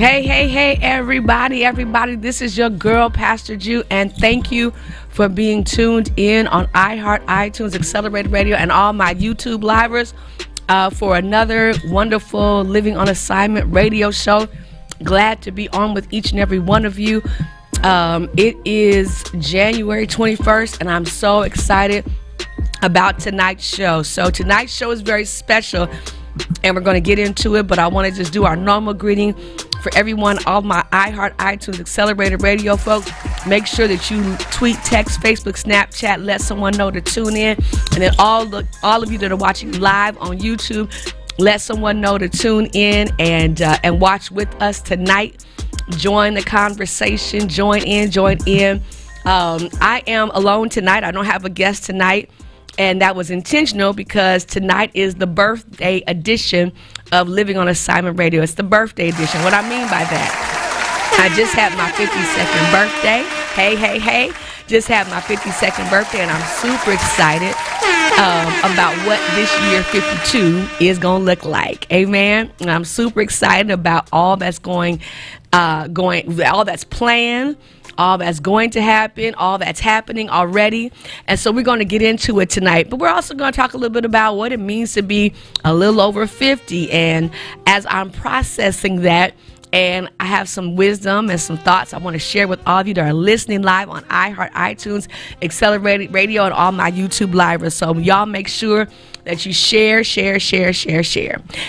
Hey, everybody. This is your girl, Pastor Jew, and thank you for being tuned in on iHeart, iTunes, Accelerated Radio, and all my YouTube livers for another wonderful Living on Assignment radio show. Glad to be on with each and every one of you. It is January 21st, and I'm so excited about tonight's show. So tonight's show is very special, and we're going to get into it, but I want to just do our normal greeting for everyone, all my iHeart, iTunes, Accelerated Radio folks. Make sure that you tweet, text, Facebook, Snapchat, let someone know to tune in. And then all of you that are watching live on YouTube, let someone know to tune in and watch with us tonight. Join the conversation. Join in. I am alone tonight. I don't have a guest tonight. And that was intentional because tonight is the birthday edition of Living on Assignment Radio. It's the birthday edition. What I mean by that, I just had my 52nd birthday. Hey. Just had my 52nd birthday, and I'm super excited about what this year 52 is going to look like. Amen. And I'm super excited about all that's all that's planned, all that's going to happen, all that's happening already. And so we're going to get into it tonight. But we're also going to talk a little bit about what it means to be a little over 50. And as I'm processing that, and I have some wisdom and some thoughts I want to share with all of you that are listening live on iHeart, iTunes, Accelerated Radio, and all my YouTube livers. So y'all make sure that you share.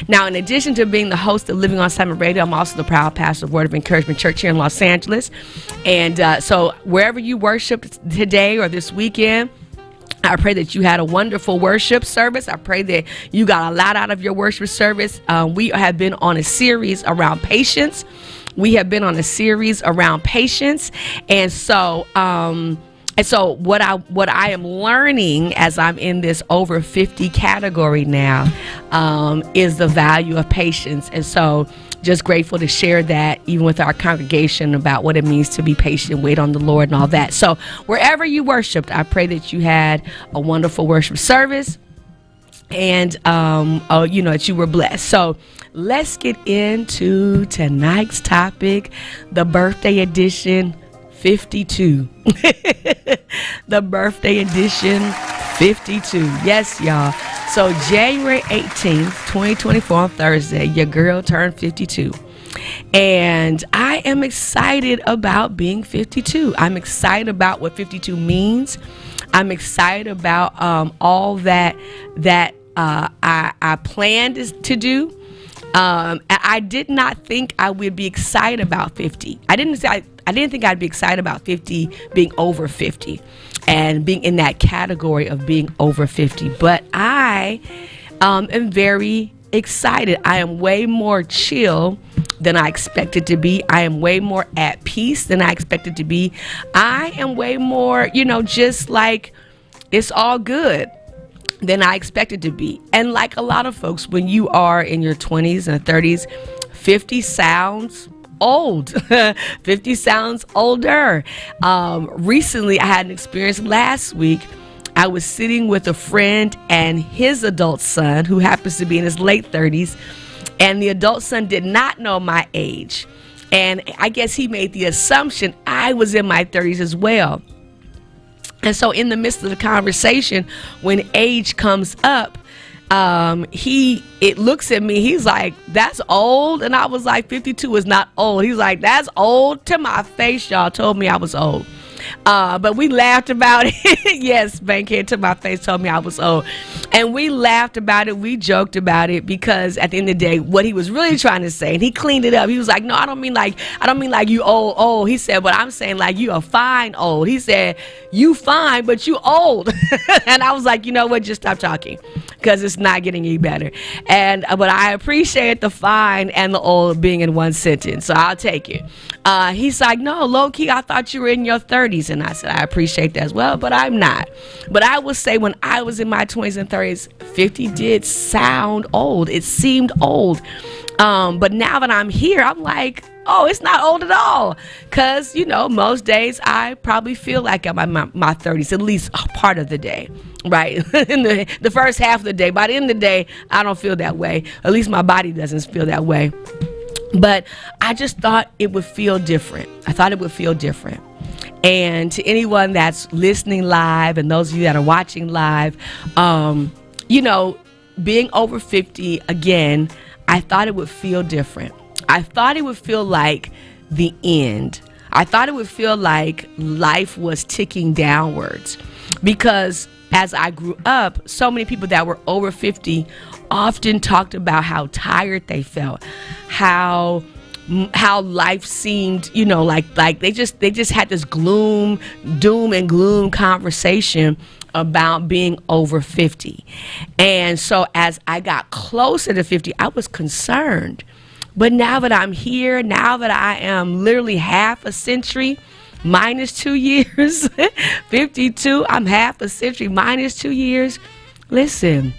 Now, in addition to being the host of Living on Assignment Radio, I'm also the proud pastor of Word of Encouragement Church here in Los Angeles. And so wherever you worship today or this weekend, I pray that you had a wonderful worship service. I pray that you got a lot out of your worship service. We have been on a series around patience. And so what I am learning as I'm in this over 50 category now is the value of patience. And so just grateful to share that even with our congregation about what it means to be patient, wait on the Lord and all that. So wherever you worshiped, I pray that you had a wonderful worship service and, that you were blessed. So let's get into tonight's topic, the birthday edition 52. The birthday edition 52. Yes, y'all. So January 18th, 2024 on Thursday, your girl turned 52. And I am excited about being 52. I'm excited about what 52 means. I'm excited about all that I planned to do. I did not think I would be excited about 50. I didn't think I'd be excited about 50, being over 50, and being in that category of being over 50. But I am very excited. I am way more chill than I expected to be. I am way more at peace than I expected to be. I am way more, just like it's all good than I expected to be. And like a lot of folks, when you are in your 20s and 30s, 50 sounds old. 50 sounds older. Recently, I had an experience last week. I was sitting with a friend and his adult son, who happens to be in his late 30s, and the adult son did not know my age. And I guess he made the assumption I was in my 30s as well. And so in the midst of the conversation, when age comes up, it looks at me, he's like, that's old. And I was like, 52 is not old. He's like, that's old. To my face, y'all told me I was old. But we laughed about it. Yes, Bankhead to my face told me I was old. And we laughed about it. We joked about it because at the end of the day, what he was really trying to say, and he cleaned it up. He was like, no, I don't mean like you old. He said, but I'm saying like you are fine old. He said, you fine, but you old. And I was like, you know what? Just stop talking because it's not getting any better. But I appreciate the fine and the old being in one sentence. So I'll take it. He's like, no, low key, I thought you were in your 30s. And I said, I appreciate that as well, but I'm not. But I will say when I was in my 20s and 30s, 50 did sound old. It seemed old. But now that I'm here, I'm like, oh, it's not old at all. Because, most days I probably feel like I'm in my 30s, at least a part of the day, right? In the first half of the day. By the end of the day, I don't feel that way. At least my body doesn't feel that way. But I just thought it would feel different. I thought it would feel different. And to anyone that's listening live and those of you that are watching live, you know, being over 50, again, I thought it would feel different. I thought it would feel like the end. I thought it would feel like life was ticking downwards, because as I grew up, so many people that were over 50 often talked about how tired they felt, how life seemed, you know, like they just had this doom and gloom conversation about being over 50. And so as I got closer to 50, I was concerned. But now that I'm here, now that I am literally half a century minus 2 years, 52, I'm half a century minus 2 years. Listen,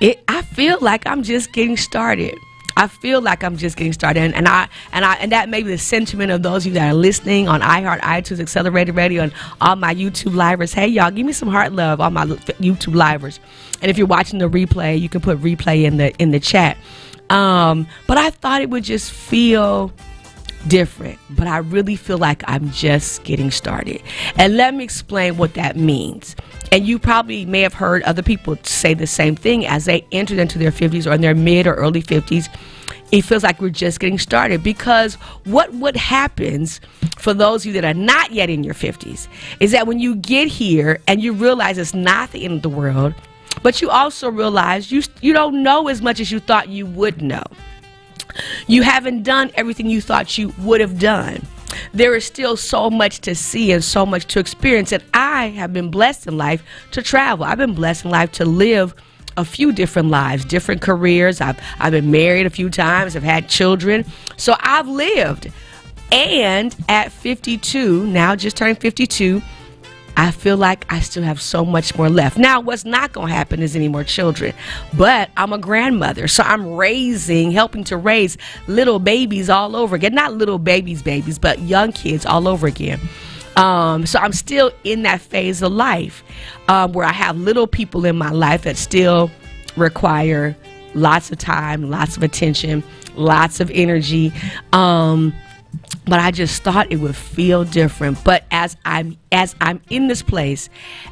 I feel like I'm just getting started. I feel like I'm just getting started, and that may be the sentiment of those of you that are listening on iHeart, iTunes, Accelerated Radio, and all my YouTube livers. Hey, y'all, give me some heart love on my YouTube livers, and if you're watching the replay, you can put replay in the chat. But I thought it would just feel different, but I really feel like I'm just getting started. And let me explain what that means. And you probably may have heard other people say the same thing as they entered into their 50s or in their mid or early 50s. It feels like we're just getting started, because what happens for those of you that are not yet in your 50s is that when you get here and you realize it's not the end of the world, but you also realize you don't know as much as you thought you would know. You haven't done everything you thought you would have done. There is still so much to see and so much to experience. And I have been blessed in life to travel. I've been blessed in life to live a few different lives, different careers. I've been married a few times. I've had children. So I've lived. And at 52, now just turning 52, I feel like I still have so much more left. Now, what's not going to happen is any more children. But I'm a grandmother, so I'm helping to raise little babies all over again. Not little babies, but young kids all over again. So I'm still in that phase of life where I have little people in my life that still require lots of time, lots of attention, lots of energy. But I just thought it would feel different. But as I'm in this place,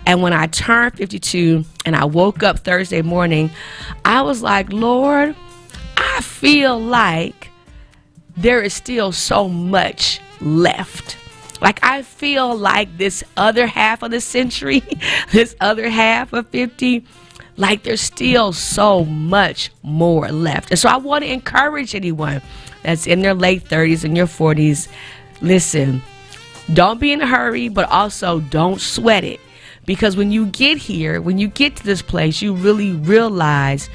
and when I turned 52 and I woke up Thursday morning, I was like, Lord, I feel like there is still so much left. Like, I feel like this other half of the century, this other half of 50, like there's still so much more left. And so I want to encourage anyone that's in their late 30s and your 40s, listen, don't be in a hurry, but also don't sweat it. Because when you get here, when you get to this place, you really realize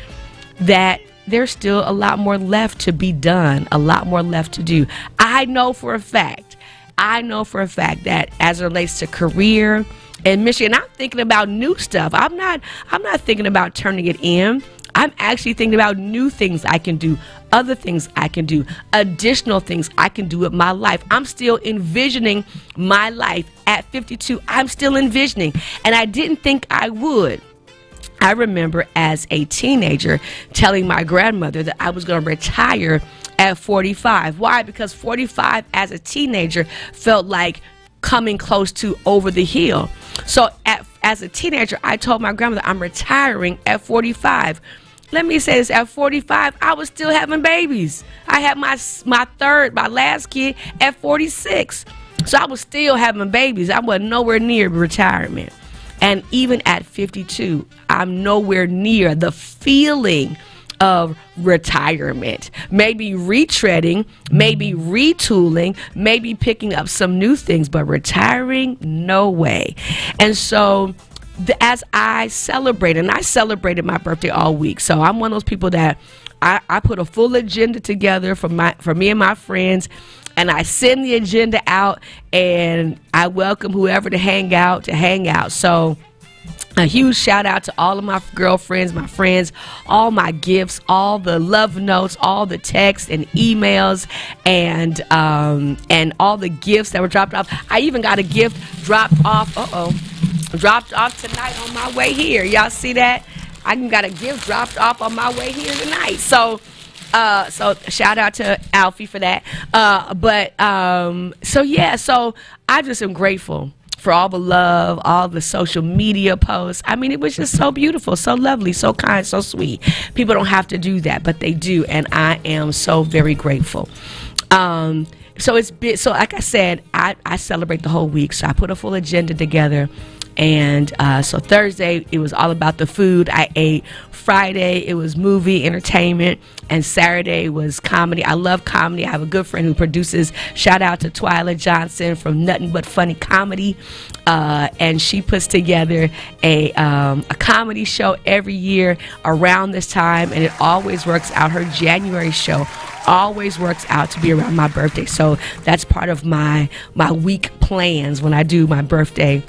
that there's still a lot more left to be done, a lot more left to do. I know for a fact that as it relates to career and mission, I'm thinking about new stuff. I'm not thinking about turning it in. I'm actually thinking about new things I can do, other things I can do, additional things I can do with my life. I'm still envisioning my life at 52. I'm still envisioning, and I didn't think I would. I remember as a teenager telling my grandmother that I was going to retire at 45. Why? Because 45 as a teenager felt like coming close to over the hill. So as a teenager, I told my grandmother I'm retiring at 45. Let me say this, at 45, I was still having babies. I had my last kid at 46. So I was still having babies. I wasn't nowhere near retirement. And even at 52, I'm nowhere near the feeling of retirement. Maybe retreading, maybe retooling, maybe picking up some new things, but retiring, no way. And so as I celebrated my birthday all week. So I'm one of those people that I put a full agenda together for me and my friends, and I send the agenda out, and I welcome whoever to hang out. So a huge shout out to all of my girlfriends, my friends, all my gifts, all the love notes, all the texts and emails, and all the gifts that were dropped off. I even got a gift dropped off tonight on my way here. Y'all see that? I even got a gift dropped off on my way here tonight. So So shout out to Alfie for that. So I just am grateful for all the love, all the social media posts. I mean, it was just so beautiful, so lovely, so kind, so sweet. People don't have to do that, but they do, and I am so very grateful. So like I said, I celebrate the whole week. So I put a full agenda together. And so Thursday, it was all about the food I ate. Friday, it was movie, entertainment. And Saturday was comedy. I love comedy. I have a good friend who produces. Shout out to Twyla Johnson from Nothing But Funny Comedy. And she puts together a comedy show every year around this time. And it always works out. Her January show always works out to be around my birthday. So that's part of my week plans when I do my birthday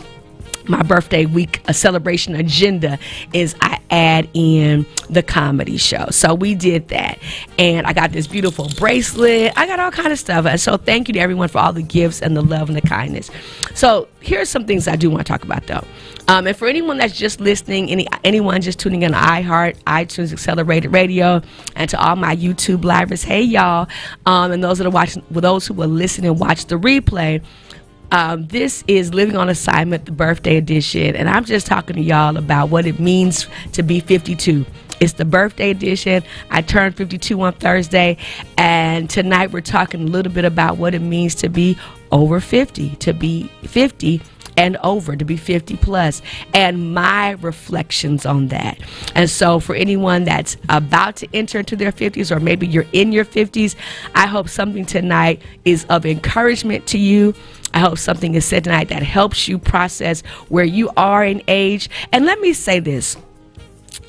week, a celebration agenda, is I add in the comedy show. So we did that, and I got this beautiful bracelet. I got all kind of stuff. And so thank you to everyone for all the gifts and the love and the kindness. So here's some things I do want to talk about, though. And for anyone that's just listening, anyone just tuning in to iHeart, iTunes, Accelerated Radio, and to all my YouTube livers, hey y'all, and those that are watching, those who will listen and watch the replay. This is Living on Assignment, the birthday edition, and I'm just talking to y'all about what it means to be 52. It's the birthday edition. I turned 52 on Thursday, and tonight we're talking a little bit about what it means to be over 50, to be 50 and over, to be 50 plus, and my reflections on that. And so for anyone that's about to enter into their 50s, or maybe you're in your 50s, I hope something tonight is of encouragement to you. I hope something is said tonight that helps you process where you are in age. And let me say this.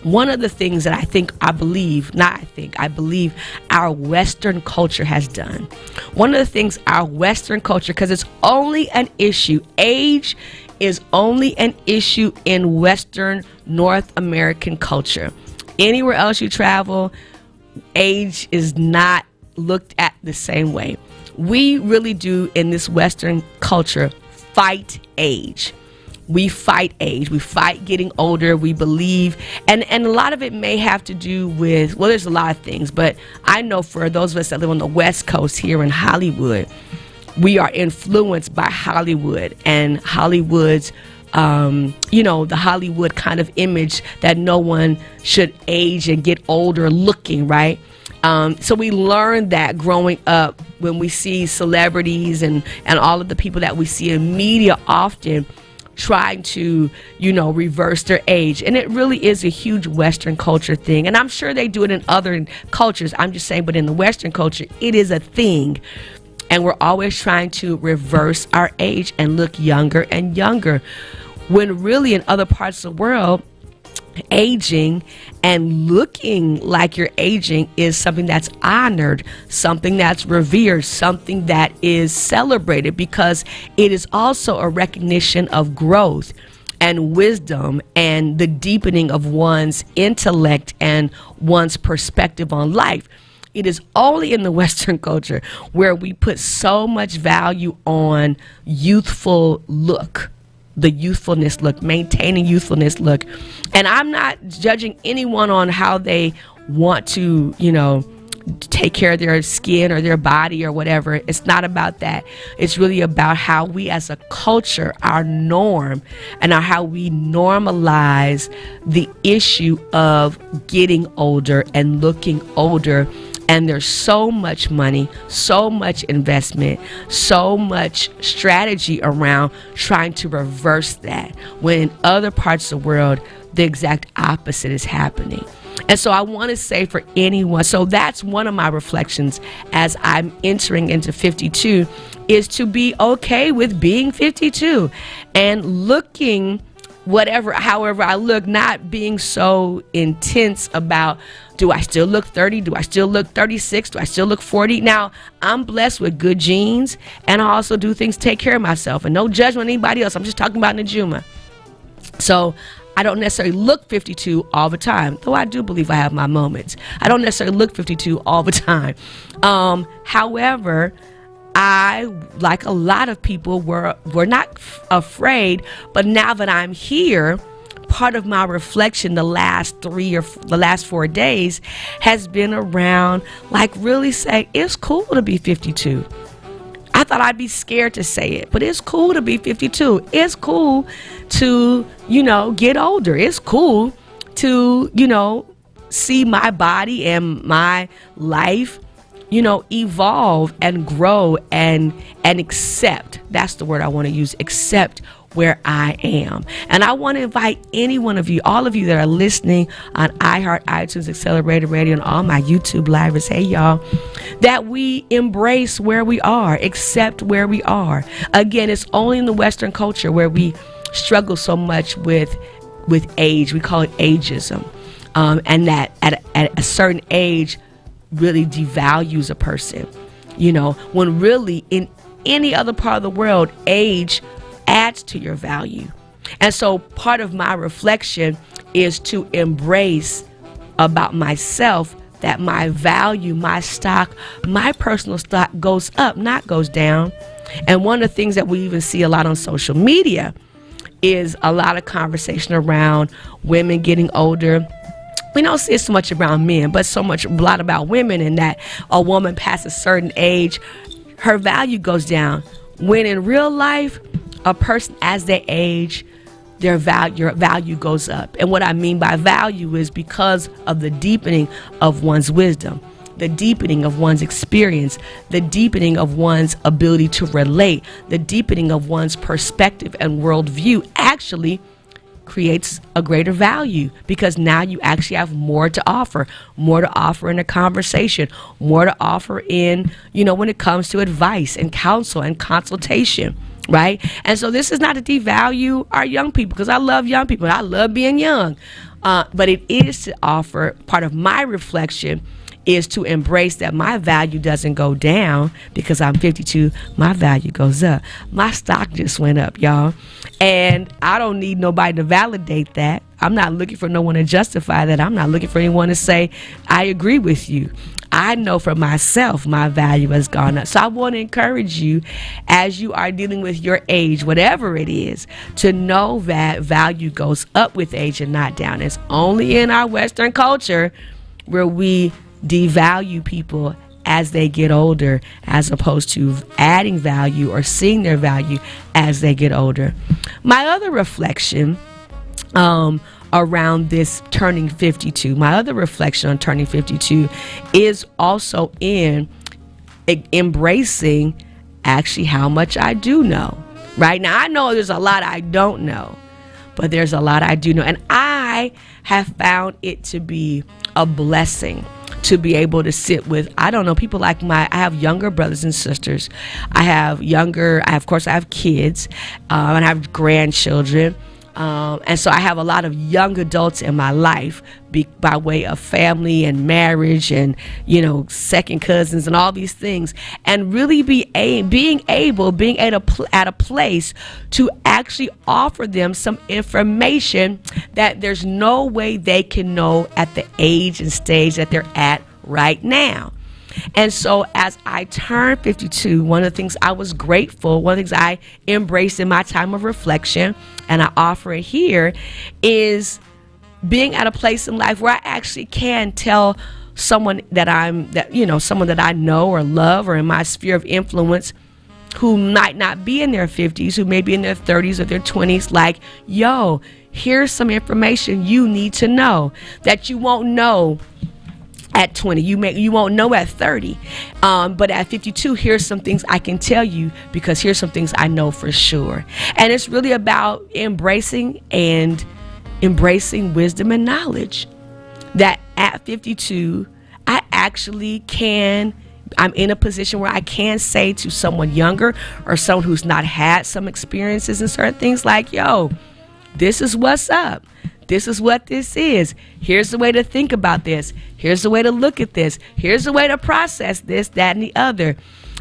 One of the things that I believe our Western culture has done. One of the things our Western culture, because it's only an issue, age is only an issue in Western North American culture. Anywhere else you travel, age is not looked at the same way. We really do, in this Western culture, fight age. We fight age. We fight getting older. We believe, and a lot of it may have to do with, well, there's a lot of things, but I know for those of us that live on the West Coast here in Hollywood, we are influenced by Hollywood and Hollywood's, the Hollywood kind of image that no one should age and get older looking, right? So we learned that growing up when we see celebrities and all of the people that we see in media often trying to, reverse their age. And it really is a huge Western culture thing. And I'm sure they do it in other cultures. I'm just saying, but in the Western culture, it is a thing. And we're always trying to reverse our age and look younger and younger. When really in other parts of the world, aging and looking like you're aging is something that's honored, something that's revered, something that is celebrated, because it is also a recognition of growth and wisdom and the deepening of one's intellect and one's perspective on life. It is only in the Western culture where we put so much value on youthful look. The youthfulness look, maintaining youthfulness look. And I'm not judging anyone on how they want to, take care of their skin or their body or whatever. It's not about that. It's really about how we as a culture, our norm, and how we normalize the issue of getting older and looking older. And there's so much money, so much investment, so much strategy around trying to reverse that, when in other parts of the world, the exact opposite is happening. And so I want to say for anyone, so that's one of my reflections as I'm entering into 52, is to be okay with being 52 and looking however I look, not being so intense about, do I still look 30? Do I still look 36? Do I still look 40? Now, I'm blessed with good genes, and I also do things to take care of myself, and no judgment on anybody else. I'm just talking about Najuma. So I don't necessarily look 52 all the time, though I do believe I have my moments. I don't necessarily look 52 all the time. However, I, like a lot of people, were not afraid, but now that I'm here, part of my reflection the last 4 days has been around, like, really saying it's cool to be 52. I thought I'd be scared to say it, but it's cool to be 52. It's cool to, get older. It's cool to, see my body and my life, evolve and grow and accept. That's the word I want to use. Accept where I am. And I want to invite any one of you, all of you that are listening on iHeart, iTunes, Accelerated Radio, and all my YouTube livers, hey y'all, that we embrace where we are, accept where we are. Again, it's only in the Western culture where we struggle so much with age. We call it ageism. And that at a certain age really devalues a person, when really in any other part of the world, age adds to your value. And so part of my reflection is to embrace about myself that my value, my stock, my personal stock goes up, not goes down. And one of the things that we even see a lot on social media is a lot of conversation around women getting older. We don't see it so much around men, but a lot about women, and that a woman past a certain age, her value goes down. When in real life, a person as they age, your value goes up. And what I mean by value is because of the deepening of one's wisdom, the deepening of one's experience, the deepening of one's ability to relate, the deepening of one's perspective and worldview actually creates a greater value, because now you actually have more to offer in a conversation, more to offer in, when it comes to advice and counsel and consultation, right? And so this is not to devalue our young people, because I love young people. I love being young. But it is to offer, part of my reflection is to embrace that my value doesn't go down because I'm 52. My value goes up. My stock just went up, y'all. And I don't need nobody to validate that. I'm not looking for no one to justify that. I'm not looking for anyone to say, I agree with you. I know for myself, my value has gone up. So I want to encourage you, as you are dealing with your age, whatever it is, to know that value goes up with age and not down. It's only in our Western culture where we devalue people as they get older, as opposed to adding value or seeing their value as they get older. My other reflection around this turning 52, my other reflection on turning 52 is also in embracing actually how much I do know. Right now, I know there's a lot I don't know, but there's a lot I do know. And I have found it to be a blessing to be able to sit with, people like I have younger brothers and sisters. I have kids, and I have grandchildren. And so I have a lot of young adults in my life by way of family and marriage and, second cousins and all these things. And really being at a place to actually offer them some information that there's no way they can know at the age and stage that they're at right now. And so as I turned 52, one of the things I was grateful, one of the things I embraced in my time of reflection, and I offer it here, is being at a place in life where I actually can tell someone someone that I know or love or in my sphere of influence who might not be in their 50s, who may be in their 30s or their 20s, like, yo, here's some information you need to know that you won't know at 20, you won't know at 30, but at 52, here's some things I can tell you because here's some things I know for sure. And it's really about embracing wisdom and knowledge, that at 52, I actually I'm in a position where I can say to someone younger or someone who's not had some experiences in certain things, like, yo, this is what's up. This is what this is. Here's the way to think about this. Here's the way to look at this. Here's the way to process this, that, and the other.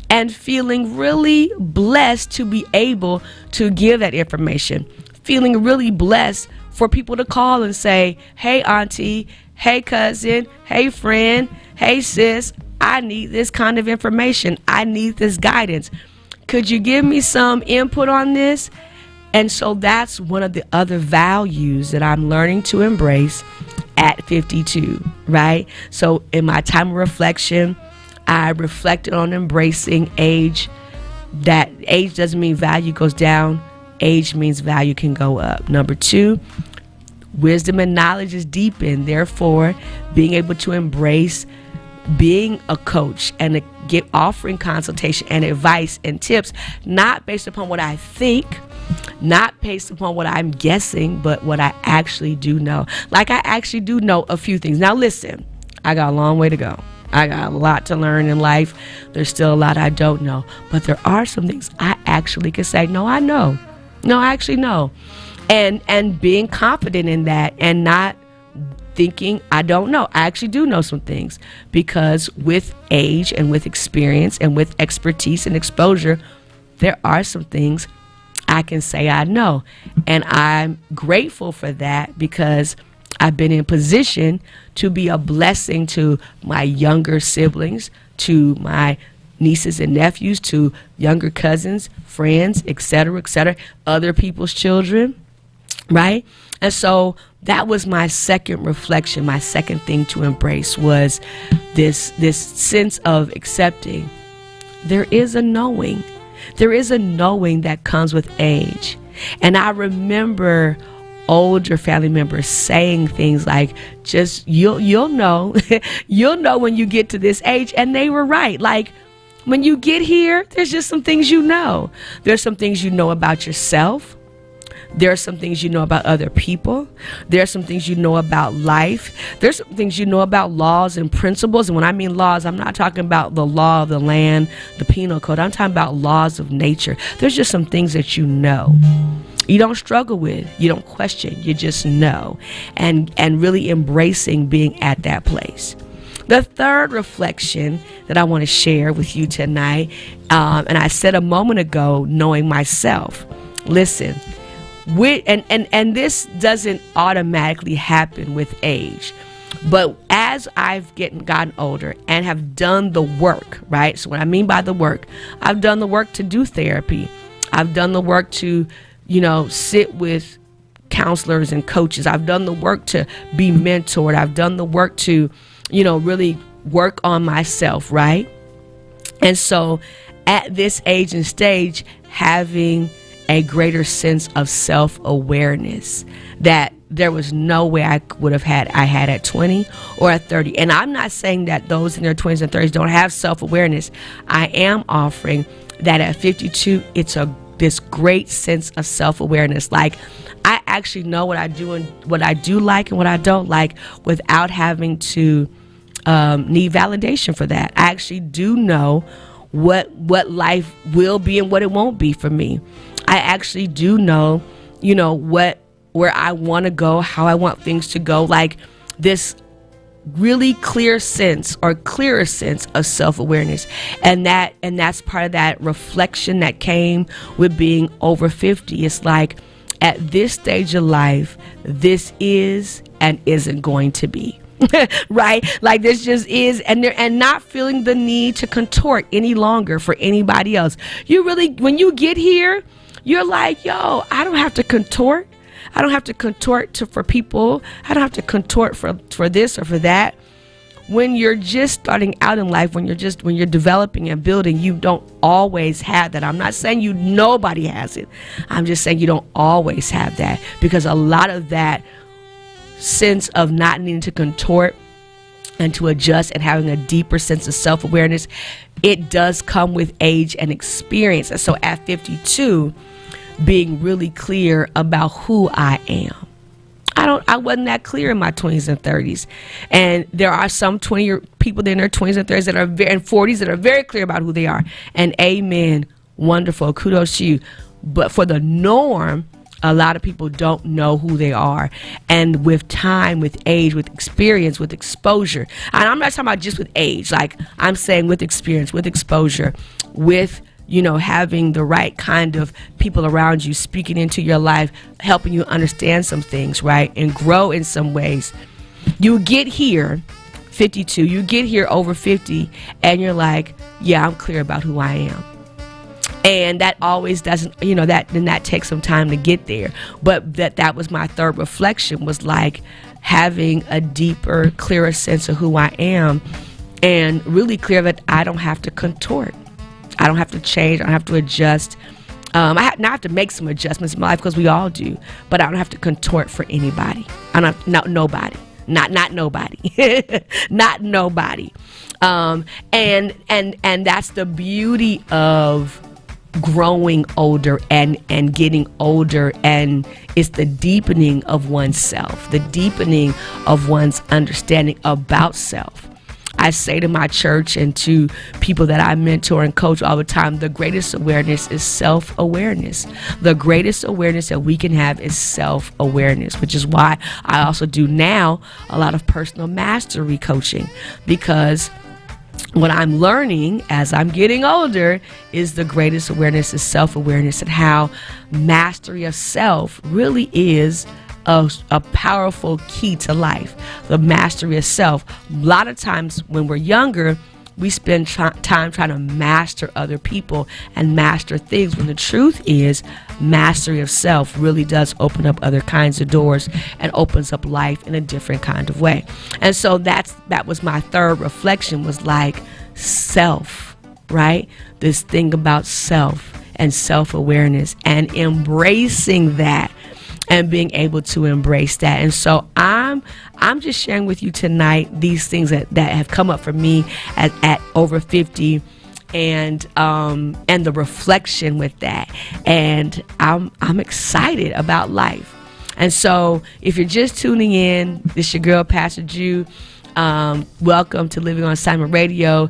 And feeling really blessed to be able to give that information. Feeling really blessed for people to call and say, hey, auntie, hey, cousin, hey, friend, hey, sis, I need this kind of information. I need this guidance. Could you give me some input on this? And so that's one of the other values that I'm learning to embrace at 52, right? So in my time of reflection, I reflected on embracing age. That age doesn't mean value goes down. Age means value can go up. Number 2, wisdom and knowledge is deepened. Therefore, being able to embrace being a coach and offering consultation and advice and tips, not based upon what I think, not based upon what I'm guessing, but what I actually do know. Like, I actually do know a few things. Now listen, I got a long way to go. I got a lot to learn in life. There's still a lot I don't know, but there are some things I actually can say, no, I know. No, I actually know. And being confident in that and not thinking I don't know. I actually do know some things, because with age and with experience and with expertise and exposure, there are some things I can say I know. And I'm grateful for that, because I've been in position to be a blessing to my younger siblings, to my nieces and nephews, to younger cousins, friends, etc., other people's children, right? And so that was my second reflection. My second thing to embrace was this sense of accepting. There is a knowing. There is a knowing that comes with age. And I remember older family members saying things like, just you'll know you'll know when you get to this age. And they were right. Like, when you get here, there's just some things you know. There's some things you know about yourself. There are some things you know about other people. There are some things you know about life. There's some things you know about laws and principles. And when I mean laws, I'm not talking about the law of the land, the penal code. I'm talking about laws of nature. There's just some things that you know. You don't struggle with, you don't question, you just know. And really embracing being at that place. The third reflection that I want to share with you tonight, and I said a moment ago, knowing myself. Listen, and this doesn't automatically happen with age, but as I've gotten older and have done the work, right? So what I mean by the work, I've done the work to do therapy. I've done the work to, sit with counselors and coaches. I've done the work to be mentored. I've done the work to, really work on myself, right? And so at this age and stage, having a greater sense of self-awareness that there was no way I had at 20 or at 30. And I'm not saying that those in their 20s and 30s don't have self-awareness. I am offering that at 52, it's this great sense of self-awareness. Like, I actually know what I do and what I do like and what I don't like without having to need validation for that. I actually do know what life will be and what it won't be for me. I actually do know, where I want to go, how I want things to go. Like, this really clearer sense of self-awareness. And that's part of that reflection that came with being over 50. It's like, at this stage of life, this is and isn't going to be. Right? Like, this just is, and not feeling the need to contort any longer for anybody else. You really, when you get here, you're like, yo, I don't have to contort. I don't have to contort for people. I don't have to contort for this or for that. When you're just starting out in life, when you're developing and building, you don't always have that. I'm not saying nobody has it. I'm just saying you don't always have that, because a lot of that sense of not needing to contort and to adjust and having a deeper sense of self-awareness, it does come with age and experience. And so at 52, being really clear about who I am. I wasn't that clear in my 20s and 30s. And there are some people in their 20s and 30s and 40s that are very clear about who they are. And amen, wonderful, kudos to you. But for the norm, a lot of people don't know who they are. And with time, with age, with experience, with exposure, and I'm not talking about just with age, like, I'm saying with experience, with exposure, with having the right kind of people around you speaking into your life, helping you understand some things, right? And grow in some ways. You get here, 52, you get here over 50, and you're like, yeah, I'm clear about who I am. And that always doesn't, that takes some time to get there. But that was my third reflection, was like having a deeper, clearer sense of who I am, and really clear that I don't have to contort. I don't have to change. I don't have to adjust. I have to make some adjustments in my life, because we all do, but I don't have to contort for anybody. Nobody. Not nobody. Not nobody. And that's the beauty of growing older and getting older, and it's the deepening of oneself, the deepening of one's understanding about self. I say to my church and to people that I mentor and coach all the time, the greatest awareness is self-awareness. The greatest awareness that we can have is self-awareness, which is why I also do now a lot of personal mastery coaching, because what I'm learning as I'm getting older is the greatest awareness is self-awareness, and how mastery of self really is a powerful key to life. The mastery of self. A lot of times when we're younger, we spend time trying to master other people and master things, when the truth is mastery of self really does open up other kinds of doors and opens up life in a different kind of way. And so that was my third reflection, was like self, right? This thing about self and self-awareness, and embracing that, and being able to embrace that. And so I'm just sharing with you tonight these things that have come up for me at over 50, and the reflection with that. And I'm excited about life. And so if you're just tuning in, this is your girl, Pastor Ju. Welcome to Living on Assignment Radio.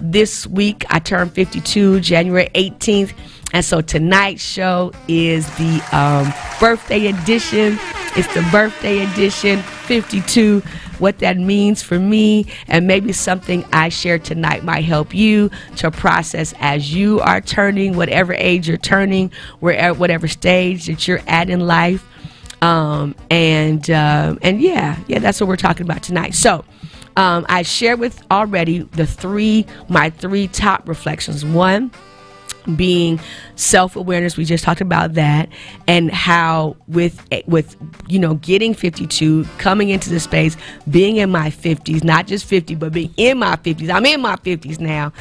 This week I turned 52, January 18th. And so tonight's show is the birthday edition. It's the birthday edition, 52. What that means for me, and maybe something I share tonight might help you to process as you are turning, whatever age you're turning, whatever stage that you're at in life. And yeah, that's what we're talking about tonight. So I shared with already my three top reflections. One being self-awareness. We just talked about that, and how with getting 52, coming into the space, being in my 50s, not just 50, but being in my 50s. I'm in my 50s now.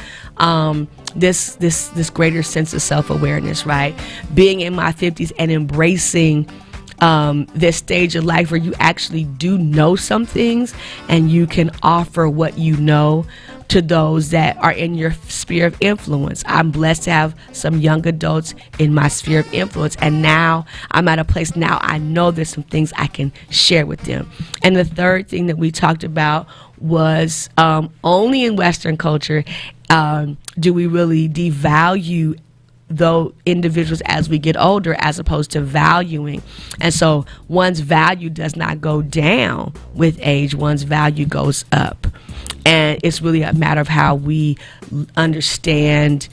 This greater sense of self-awareness, right? Being in my 50s and embracing this stage of life where you actually do know some things, and you can offer what you know to those that are in your sphere of influence. I'm blessed to have some young adults in my sphere of influence, and now I'm at a place now I know there's some things I can share with them. And the third thing that we talked about was only in Western culture do we really devalue though individuals as we get older, as opposed to valuing. And so one's value does not go down with age, one's value goes up. And it's really a matter of how we understand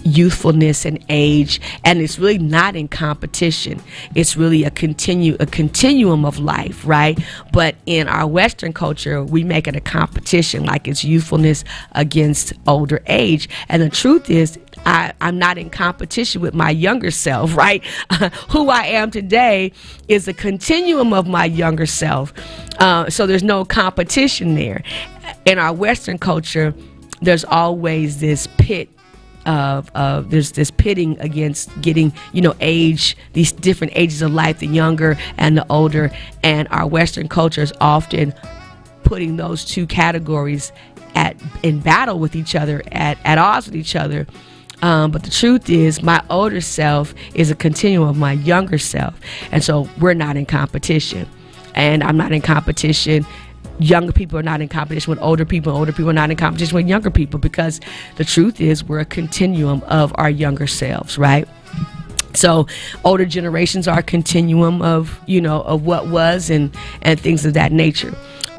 youthfulness and age, and it's really not in competition. It's really a continuum of life, right? But in our Western culture, we make it a competition, like it's youthfulness against older age. And the truth is, I'm not in competition with my younger self, right? Who I am today is a continuum of my younger self. So there's no competition there. In our Western culture, there's always this pit there's this pitting against getting, age, these different ages of life, the younger and the older. And our Western culture is often putting those two categories in battle with each other, at odds with each other. But the truth is, my older self is a continuum of my younger self. And so we're not in competition. And I'm not in competition. Younger people are not in competition with older people. Older people are not in competition with younger people, because the truth is we're a continuum of our younger selves, right? So older generations are a continuum of, of what was and things of that nature.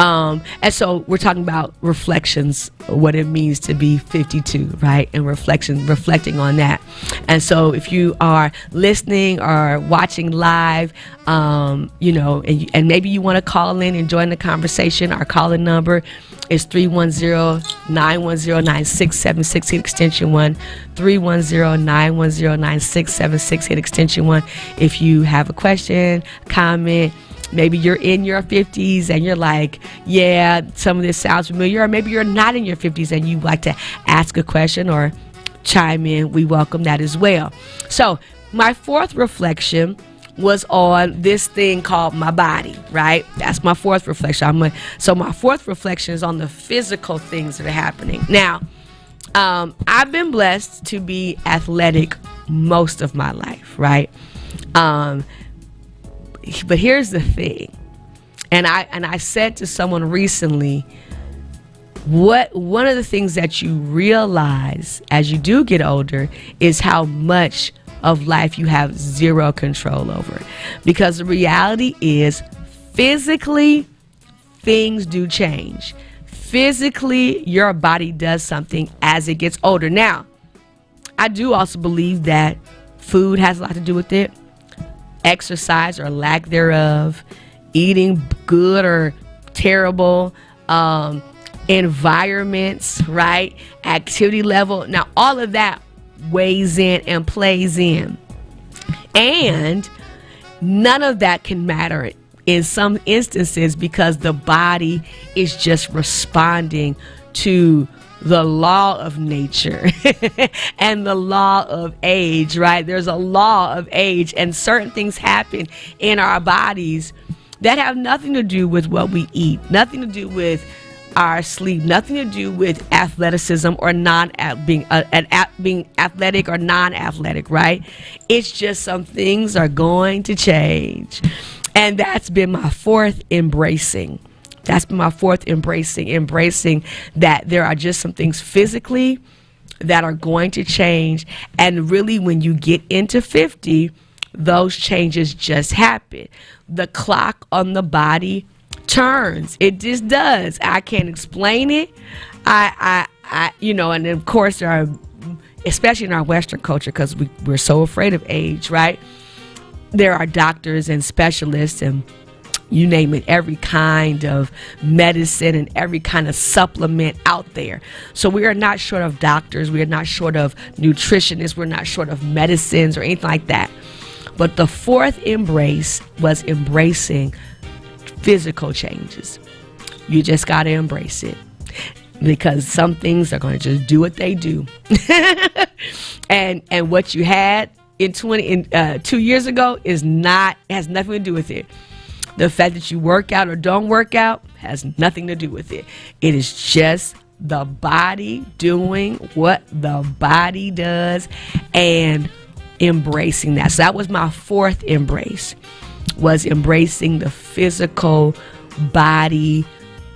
And so we're talking about reflections, what it means to be 52, right? And reflecting on that. And so if you are listening or watching live, and maybe you want to call in and join the conversation, our call-in number is 310-910-9676, hit extension 1, 310-910-9676, hit extension 1. If you have a question, comment, maybe you're in your 50s and you're like, yeah, some of this sounds familiar, or maybe you're not in your 50s and you like to ask a question or chime in, we welcome that as well. So my fourth reflection was on this thing called my body, right? That's my fourth reflection. So my fourth reflection is on the physical things that are happening. Now, I've been blessed to be athletic most of my life, right? But here's the thing, and I said to someone recently, one of the things that you realize as you do get older is how much of life you have zero control over. Because the reality is, physically, things do change. Physically, your body does something as it gets older. Now, I do also believe that food has a lot to do with it. Exercise or lack thereof, eating good or terrible, environments, right? Activity level. Now, all of that weighs in and plays in. And none of that can matter in some instances because the body is just responding to the law of nature and the law of age, right? There's a law of age, and certain things happen in our bodies that have nothing to do with what we eat, nothing to do with our sleep, nothing to do with athleticism or being athletic or non-athletic, right? It's just some things are going to change. And that's been my fourth embracing. Embracing that there are just some things physically that are going to change. And really, when you get into 50, those changes just happen. The clock on the body turns. It just does. I can't explain it. And of course there are, especially in our Western culture, because we're so afraid of age, right? There are doctors and specialists and you name it, every kind of medicine and every kind of supplement out there. So we are not short of doctors. We are not short of nutritionists. We're not short of medicines or anything like that. But the fourth embrace was embracing physical changes. You just got to embrace it, because some things are going to just do what they do. and what you had in 2 years ago has nothing to do with it. The fact that you work out or don't work out has nothing to do with it. It is just the body doing what the body does and embracing that. So that was my fourth embrace, was embracing the physical body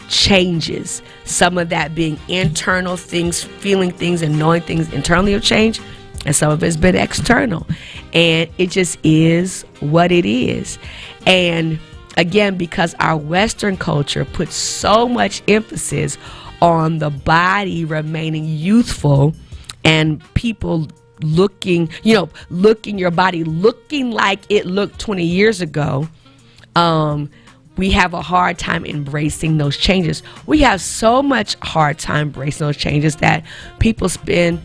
changes. Some of that being internal things, feeling things and knowing things internally have changed, and some of it's been external. And it just is what it is. And again, because our Western culture puts so much emphasis on the body remaining youthful and people looking your body looking like it looked 20 years ago, we have a hard time embracing those changes. We have so much hard time embracing those changes that people spend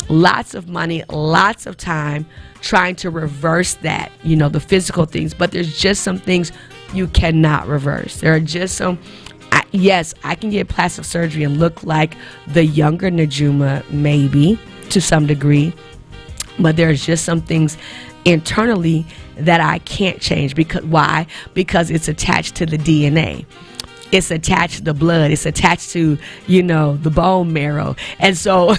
lots of money, lots of time trying to reverse that, the physical things. But there's just some things you cannot reverse. There are just some, yes, I can get plastic surgery and look like the younger Najuma, maybe to some degree, but there's just some things internally that I can't change. Why? Because it's attached to the DNA. It's attached to the blood. It's attached to, the bone marrow. And so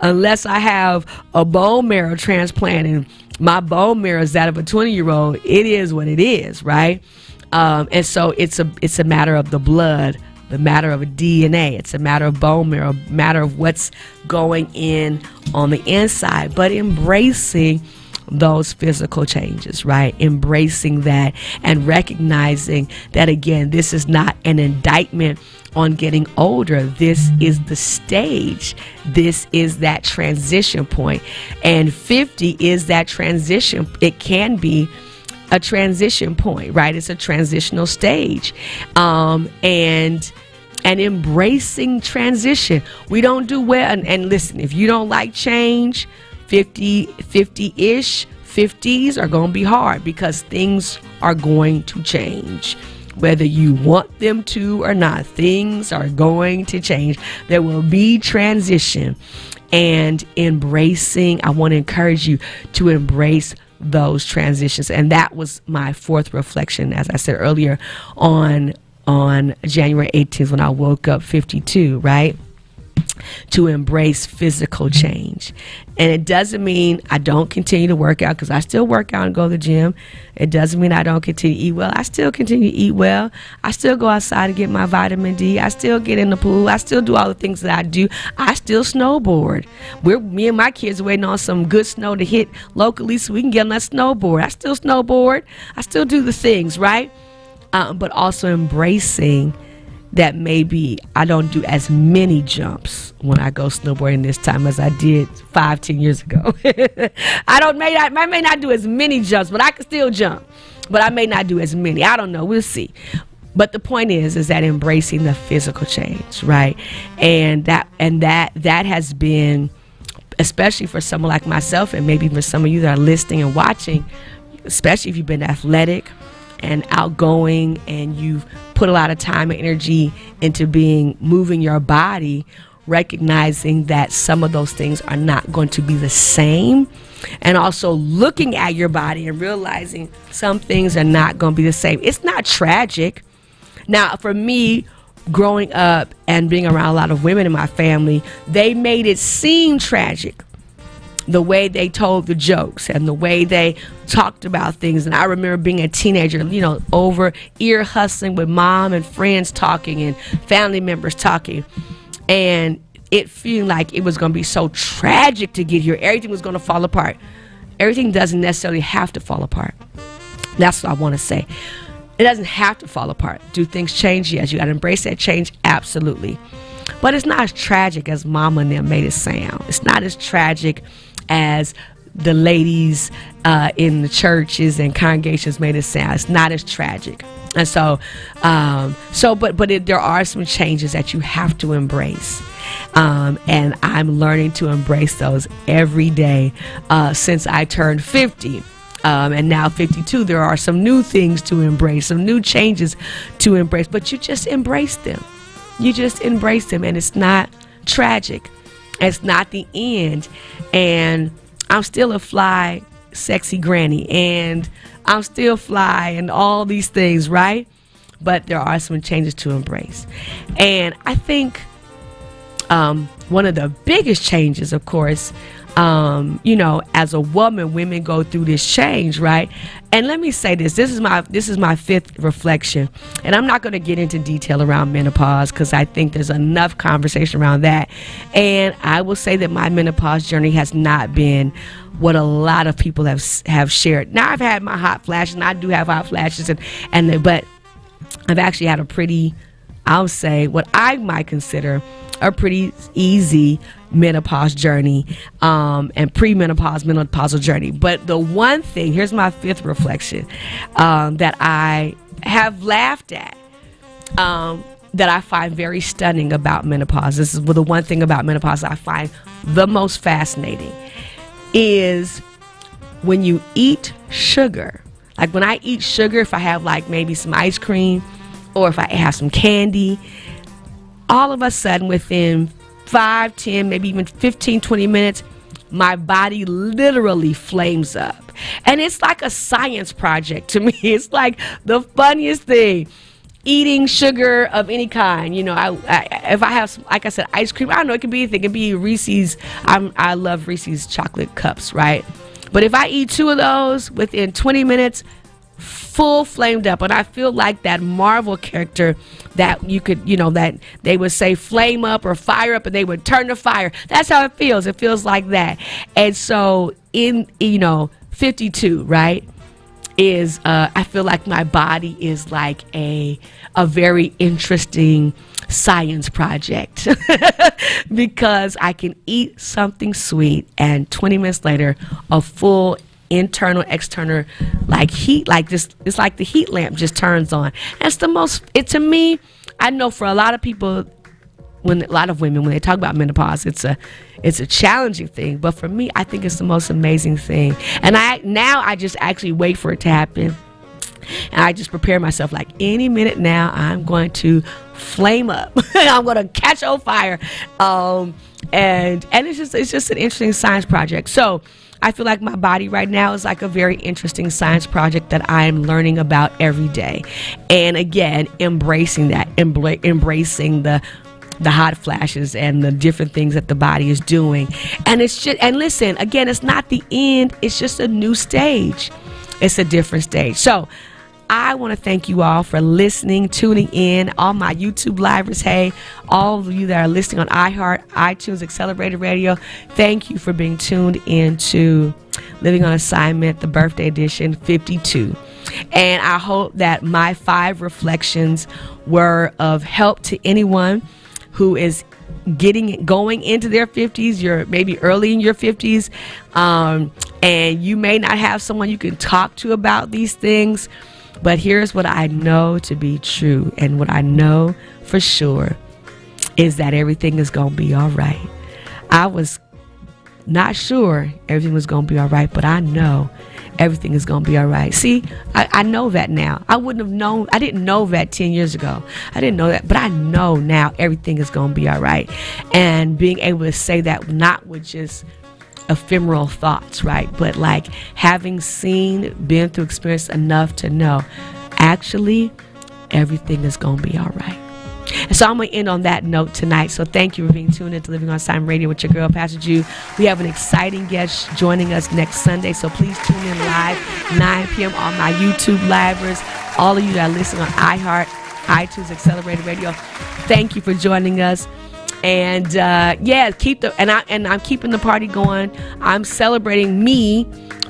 unless I have a bone marrow transplant and my bone marrow is that of a 20-year-old, it is what it is, right? And so it's a matter of the blood, the matter of a DNA. It's a matter of bone marrow, matter of what's going in on the inside. But embracing those physical changes, right? Embracing that and recognizing that, again, this is not an indictment on getting older. This is the stage. This is that transition point. And 50 is that transition. It can be a transition point, right? It's a transitional stage. And embracing transition. We don't do well. And listen, if you don't like change, 50-ish, 50s are going to be hard, because things are going to change. Whether you want them to or not, things are going to change. There will be transition. And I want to encourage you to embrace those transitions. And that was my fourth reflection, as I said earlier, on January 18th, when I woke up 52, right? To embrace physical change. And it doesn't mean I don't continue to work out, because I still work out and go to the gym. It doesn't mean I don't continue to eat well. I still continue to eat well. I still go outside and get my vitamin D. I still get in the pool. I still do all the things that I do. I still snowboard. Me and my kids are waiting on some good snow to hit locally so we can get on that snowboard. I still snowboard. I still do the things, right? But also embracing that maybe I don't do as many jumps when I go snowboarding this time as I did 5-10 years ago. I may not do as many jumps, but I can still jump. But I may not do as many. I don't know. We'll see. But the point is that embracing the physical change, right? And that has been, especially for someone like myself, and maybe for some of you that are listening and watching, especially if you've been athletic and outgoing and you've put a lot of time and energy into moving your body, recognizing that some of those things are not going to be the same, and also looking at your body and realizing some things are not going to be the same. It's not tragic. Now, for me, growing up and being around a lot of women in my family, they made it seem tragic, the way they told the jokes and the way they talked about things. And I remember being a teenager, over ear hustling with mom and friends talking and family members talking, and it feeling like it was going to be so tragic to get here. Everything was going to fall apart. Everything doesn't necessarily have to fall apart. That's what I want to say. It doesn't have to fall apart. Do things change? Yes. You got to embrace that change. Absolutely. But it's not as tragic as mama and them made it sound. It's not as tragic as the ladies in the churches and congregations made it sound. It's not as tragic. And there are some changes that you have to embrace. And I'm learning to embrace those every day since I turned 50. And now 52, there are some new things to embrace, some new changes to embrace. But you just embrace them. You just embrace them, and it's not tragic. It's not the end. And I'm still a fly, sexy granny, and I'm still fly and all these things, right? But there are some changes to embrace. And I think one of the biggest changes, of course, as a woman, women go through this change, right? And let me say this is my fifth reflection, and I'm not going to get into detail around menopause, because I think there's enough conversation around that. And I will say that my menopause journey has not been what a lot of people have shared. Now, I've had my hot flashes, and I do have hot flashes, but I've actually had a pretty, I'll say, what I might consider a pretty easy menopause journey, and pre-menopause, menopausal journey. But the one thing, here's my fifth reflection, that I have laughed at, that I find very stunning about menopause. This is the one thing about menopause I find the most fascinating, is when you eat sugar. Like when I eat sugar, if I have like maybe some ice cream or if I have some candy, all of a sudden within 5, 10, maybe even 15, 20 minutes, my body literally flames up. And it's like a science project to me. It's like the funniest thing. Eating sugar of any kind, if I have some, like I said, ice cream, I don't know, it could be anything. It could be Reese's. I love Reese's chocolate cups, right? But if I eat 2 of those within 20 minutes, full flamed up. And I feel like that Marvel character that you could, that they would say flame up or fire up and they would turn to fire. That's how it feels. It feels like that. And so 52, right, is I feel like my body is like a very interesting science project because I can eat something sweet and 20 minutes later a full internal external like heat, like this, it's like the heat lamp just turns on. That's the most, it to me, I know for a lot of people, when a lot of women, when they talk about menopause, it's a challenging thing, but for me, I think it's the most amazing thing. And I just actually wait for it to happen, and I just prepare myself like any minute now I'm going to flame up. I'm going to catch on fire, and it's just an interesting science project. So I feel like my body right now is like a very interesting science project that I'm learning about every day, and again, embracing that, embracing the hot flashes and the different things that the body is doing. And it's just, and listen, again, it's not the end, it's just a new stage. It's a different stage. So I want to thank you all for listening, tuning in, all my YouTube livers. Hey, all of you that are listening on iHeart, iTunes, Accelerated Radio, thank you for being tuned in to Living on Assignment, the birthday edition 52. And I hope that my 5 reflections were of help to anyone who is going into their 50s. You're maybe early in your 50s, and you may not have someone you can talk to about these things, but here's what I know to be true, and what I know for sure is that everything is going to be all right. I was not sure everything was going to be all right, but I know everything is going to be all right. See, I know that now. I wouldn't have known. I didn't know that 10 years ago. I didn't know that, but I know now everything is going to be all right. And being able to say that not with just ephemeral thoughts, right? But like having seen, been through experience enough to know actually everything is going to be all right. And so I'm going to end on that note tonight. So thank you for being tuned into Living on Assignment Radio with your girl, Pastor Ju. We have an exciting guest joining us next Sunday. So please tune in live, 9 p.m. on my YouTube livers. All of you that are listening on iHeart, iTunes, Accelerated Radio, thank you for joining us. And I'm keeping the party going. I'm celebrating me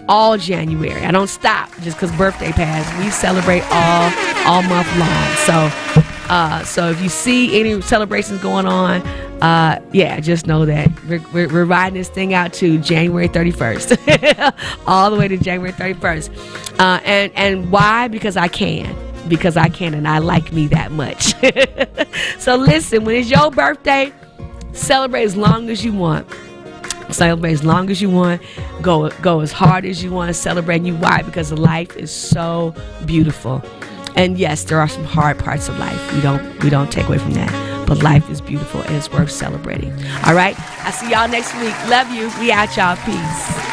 all January. I don't stop just because birthday passed. We celebrate all month long. So if you see any celebrations going on, just know that we're riding this thing out to January 31st, all the way to January 31st. And why? Because I can, and I like me that much. So listen, when it's your birthday, celebrate as long as you want. Celebrate as long as you want. Go as hard as you want. Celebrate you. Why? Because life is so beautiful. And yes, there are some hard parts of life. We don't take away from that. But life is beautiful and it's worth celebrating. All right. I'll see y'all next week. Love you. We out, y'all. Peace.